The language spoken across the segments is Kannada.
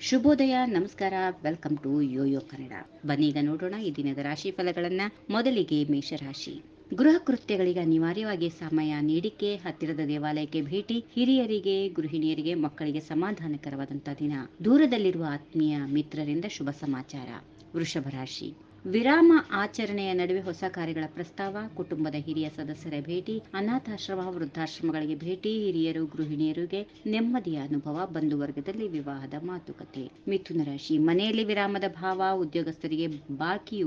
ಶುಭೋದಯ, ನಮಸ್ಕಾರ, ವೆಲ್ಕಮ್ ಟು ಯೋಯೋ ಕನ್ನಡ. ಬನ್ನೀಗ ನೋಡೋಣ ಈ ದಿನದ ರಾಶಿ ಫಲಗಳನ್ನ. ಮೊದಲಿಗೆ ಮೇಷರಾಶಿ. ಗೃಹ ಕೃತ್ಯಗಳಿಗೆ ಅನಿವಾರ್ಯವಾಗಿ ಸಮಯ ನೀಡಿಕೆ, ಹತ್ತಿರದ ದೇವಾಲಯಕ್ಕೆ ಭೇಟಿ, ಹಿರಿಯರಿಗೆ, ಗೃಹಿಣಿಯರಿಗೆ, ಮಕ್ಕಳಿಗೆ ಸಮಾಧಾನಕರವಾದಂತಹ ದಿನ. ದೂರದಲ್ಲಿರುವ ಆತ್ಮೀಯ ಮಿತ್ರರಿಂದ ಶುಭ ಸಮಾಚಾರ. ವೃಷಭ ರಾಶಿ. ವಿರಾಮ ಆಚರಣೆಯ ನಡುವೆ ಹೊಸ ಕಾರ್ಯಗಳ ಪ್ರಸ್ತಾವ, ಕುಟುಂಬದ ಹಿರಿಯ ಸದಸ್ಯರ ಭೇಟಿ, ಅನಾಥಾಶ್ರಮ, ವೃದ್ಧಾಶ್ರಮಗಳಿಗೆ ಭೇಟಿ, ಹಿರಿಯರು, ಗೃಹಿಣಿಯರಿಗೆ ನೆಮ್ಮದಿಯ ಅನುಭವ, ಬಂಧುವರ್ಗದಲ್ಲಿ ವಿವಾಹದ ಮಾತುಕತೆ. ಮಿಥುನ ರಾಶಿ. ಮನೆಯಲ್ಲಿ ವಿರಾಮದ ಭಾವ, ಉದ್ಯೋಗಸ್ಥರಿಗೆ ಬಾಕಿ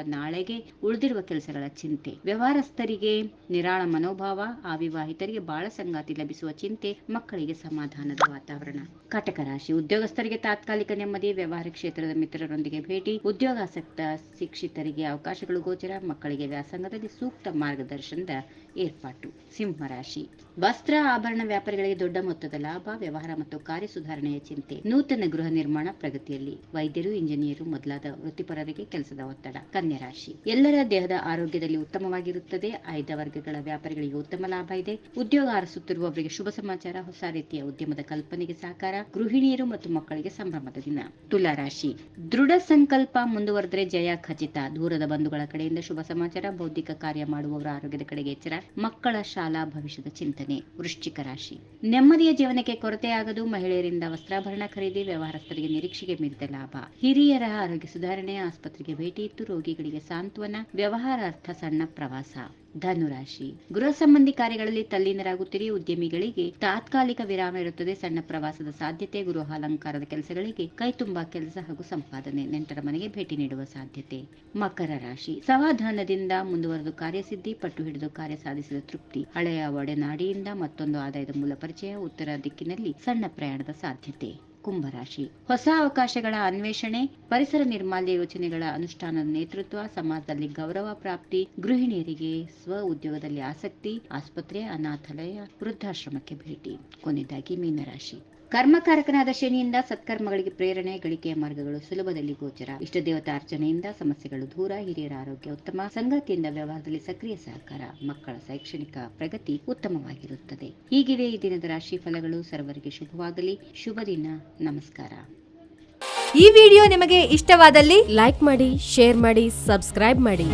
ನಾಳೆಗೆ ಉಳಿದಿರುವ ಕೆಲಸಗಳ ಚಿಂತೆ, ವ್ಯವಹಾರಸ್ಥರಿಗೆ ನಿರಾಳ ಮನೋಭಾವ, ಅವಿವಾಹಿತರಿಗೆ ಬಾಳ ಸಂಗಾತಿ ಲಭಿಸುವ ಚಿಂತೆ, ಮಕ್ಕಳಿಗೆ ಸಮಾಧಾನದ ವಾತಾವರಣ. ಕಟಕ ರಾಶಿ. ಉದ್ಯೋಗಸ್ಥರಿಗೆ ತಾತ್ಕಾಲಿಕ ನೆಮ್ಮದಿ, ವ್ಯವಹಾರ ಕ್ಷೇತ್ರದ ಮಿತ್ರರೊಂದಿಗೆ ಭೇಟಿ, ಉದ್ಯೋಗಾಸಕ್ತ ಶಿಕ್ಷಿತರಿಗೆ ಅವಕಾಶಗಳು ಗೋಚರ, ಮಕ್ಕಳಿಗೆ ವ್ಯಾಸಂಗದಲ್ಲಿ ಸೂಕ್ತ ಮಾರ್ಗದರ್ಶನದ ಏರ್ಪಾಟು. ಸಿಂಹರಾಶಿ. ವಸ್ತ್ರ ಆಭರಣ ವ್ಯಾಪಾರಿಗಳಿಗೆ ದೊಡ್ಡ ಮೊತ್ತದ ಲಾಭ, ವ್ಯವಹಾರ ಮತ್ತು ಕಾರ್ಯ ಸುಧಾರಣೆಯ ಚಿಂತೆ, ನೂತನ ಗೃಹ ನಿರ್ಮಾಣ ಪ್ರಗತಿಯಲ್ಲಿ, ವೈದ್ಯರು, ಇಂಜಿನಿಯರು ಮೊದಲಾದ ವೃತ್ತಿಪರರಿಗೆ ಕೆಲಸದ ಒತ್ತಡ. ಕನ್ಯಾ ರಾಶಿ. ಎಲ್ಲರ ದೇಹದ ಆರೋಗ್ಯದಲ್ಲಿ ಉತ್ತಮವಾಗಿರುತ್ತದೆ, ಆಯ್ದ ವರ್ಗಗಳ ವ್ಯಾಪಾರಿಗಳಿಗೆ ಉತ್ತಮ ಲಾಭ ಇದೆ, ಉದ್ಯೋಗ ಅರಸುತ್ತಿರುವವರಿಗೆ ಶುಭ ಸಮಾಚಾರ, ಹೊಸ ರೀತಿಯ ಉದ್ಯಮದ ಕಲ್ಪನೆಗೆ ಸಾಕಾರ, ಗೃಹಿಣಿಯರು ಮತ್ತು ಮಕ್ಕಳಿಗೆ ಸಂಭ್ರಮದ ದಿನ. ತುಲಾ ರಾಶಿ. ದೃಢ ಸಂಕಲ್ಪ ಮುಂದುವರೆದರೆ ಜಯ ಖಚಿತ, ದೂರದ ಬಂಧುಗಳ ಕಡೆಯಿಂದ ಶುಭ ಸಮಾಚಾರ, ಬೌದ್ಧಿಕ ಕಾರ್ಯ ಮಾಡುವವರ ಆರೋಗ್ಯದ ಕಡೆಗೆ ಎಚ್ಚರ, ಮಕ್ಕಳ ಶಾಲಾ ಭವಿಷ್ಯದ ಚಿಂತನೆ. ವೃಶ್ಚಿಕ ರಾಶಿ. ನೆಮ್ಮದಿಯ ಜೀವನಕ್ಕೆ ಕೊರತೆಯಾಗದು, ಮಹಿಳೆಯರಿಂದ ವಸ್ತ್ರಾಭರಣ ಖರೀದಿ, ವ್ಯವಹಾರಸ್ಥರಿಗೆ ನಿರೀಕ್ಷೆಗೆ ಮೀರಿದ ಲಾಭ, ಹಿರಿಯರ ಆರೋಗ್ಯ ಸುಧಾರಣೆ, ಆಸ್ಪತ್ರೆಗೆ ಭೇಟಿ ಇತ್ತು, ರೋಗಿಗಳಿಗೆ ಸಾಂತ್ವನ, ವ್ಯವಹಾರಾರ್ಥ ಸಣ್ಣ ಪ್ರವಾಸ. ಧನುರಾಶಿ. ಗೃಹ ಸಂಬಂಧಿ ಕಾರ್ಯಗಳಲ್ಲಿ ತಲ್ಲೀನರಾಗುತ್ತೀರಿ, ಉದ್ಯಮಿಗಳಿಗೆ ತಾತ್ಕಾಲಿಕ ವಿರಾಮ ಇರುತ್ತದೆ, ಸಣ್ಣ ಪ್ರವಾಸದ ಸಾಧ್ಯತೆ, ಗೃಹ ಅಲಂಕಾರದ ಕೆಲಸಗಳಿಗೆ ಕೈ ತುಂಬಾ ಕೆಲಸ ಹಾಗೂ ಸಂಪಾದನೆ, ನೆಂಟರ ಮನೆಗೆ ಭೇಟಿ ನೀಡುವ ಸಾಧ್ಯತೆ. ಮಕರ ರಾಶಿ. ಸಮಾಧಾನದಿಂದ ಮುಂದುವರೆದು ಕಾರ್ಯಸಿದ್ಧಿ, ಪಟ್ಟು ಹಿಡಿದು ಕಾರ್ಯ ಸಾಧಿಸಿದ ತೃಪ್ತಿ, ಹಳೆಯ ಒಡೆನಾಡಿಯಿಂದ ಮತ್ತೊಂದು ಆದಾಯದ ಮೂಲ ಪರಿಚಯ, ಉತ್ತರ ದಿಕ್ಕಿನಲ್ಲಿ ಸಣ್ಣ ಪ್ರಯಾಣದ ಸಾಧ್ಯತೆ. ಕುಂಭರಾಶಿ. ಹೊಸ ಅವಕಾಶಗಳ ಅನ್ವೇಷಣೆ, ಪರಿಸರ ನಿರ್ಮಾಲ್ಯ ಯೋಜನೆಗಳ ಅನುಷ್ಠಾನದ ನೇತೃತ್ವ, ಸಮಾಜದಲ್ಲಿ ಗೌರವ ಪ್ರಾಪ್ತಿ, ಗೃಹಿಣಿಯರಿಗೆ ಸ್ವ ಉದ್ಯೋಗದಲ್ಲಿ ಆಸಕ್ತಿ, ಆಸ್ಪತ್ರೆ, ಅನಾಥಾಲಯ, ವೃದ್ಧಾಶ್ರಮಕ್ಕೆ ಭೇಟಿ. ಕೊನೆಯದಾಗಿ ಮೀನರಾಶಿ. ಕರ್ಮಕಾರಕನಾದ ಶನಿಯಿಂದ ಸತ್ಕರ್ಮಗಳಿಗೆ ಪ್ರೇರಣೆ, ಗಳಿಕೆಯ ಮಾರ್ಗಗಳು ಸುಲಭದಲ್ಲಿ ಗೋಚರ, ಇಷ್ಟ ದೇವತಾ ಅರ್ಚನೆಯಿಂದ ಸಮಸ್ಯೆಗಳು ದೂರ, ಹಿರಿಯರ ಆರೋಗ್ಯ ಉತ್ತಮ, ಸಂಗಾತಿಯಿಂದ ವ್ಯವಹಾರದಲ್ಲಿ ಸಕ್ರಿಯ ಸಹಕಾರ, ಮಕ್ಕಳ ಶೈಕ್ಷಣಿಕ ಪ್ರಗತಿ ಉತ್ತಮವಾಗಿರುತ್ತದೆ. ಹೀಗಿವೆ ಈ ದಿನದ ರಾಶಿ ಫಲಗಳು. ಸರ್ವರಿಗೆ ಶುಭವಾಗಲಿ. ಶುಭ ದಿನ. ನಮಸ್ಕಾರ. ಈ ವಿಡಿಯೋ ನಿಮಗೆ ಇಷ್ಟವಾದಲ್ಲಿ ಲೈಕ್ ಮಾಡಿ, ಶೇರ್ ಮಾಡಿ, ಸಬ್ಸ್ಕ್ರೈಬ್ ಮಾಡಿ.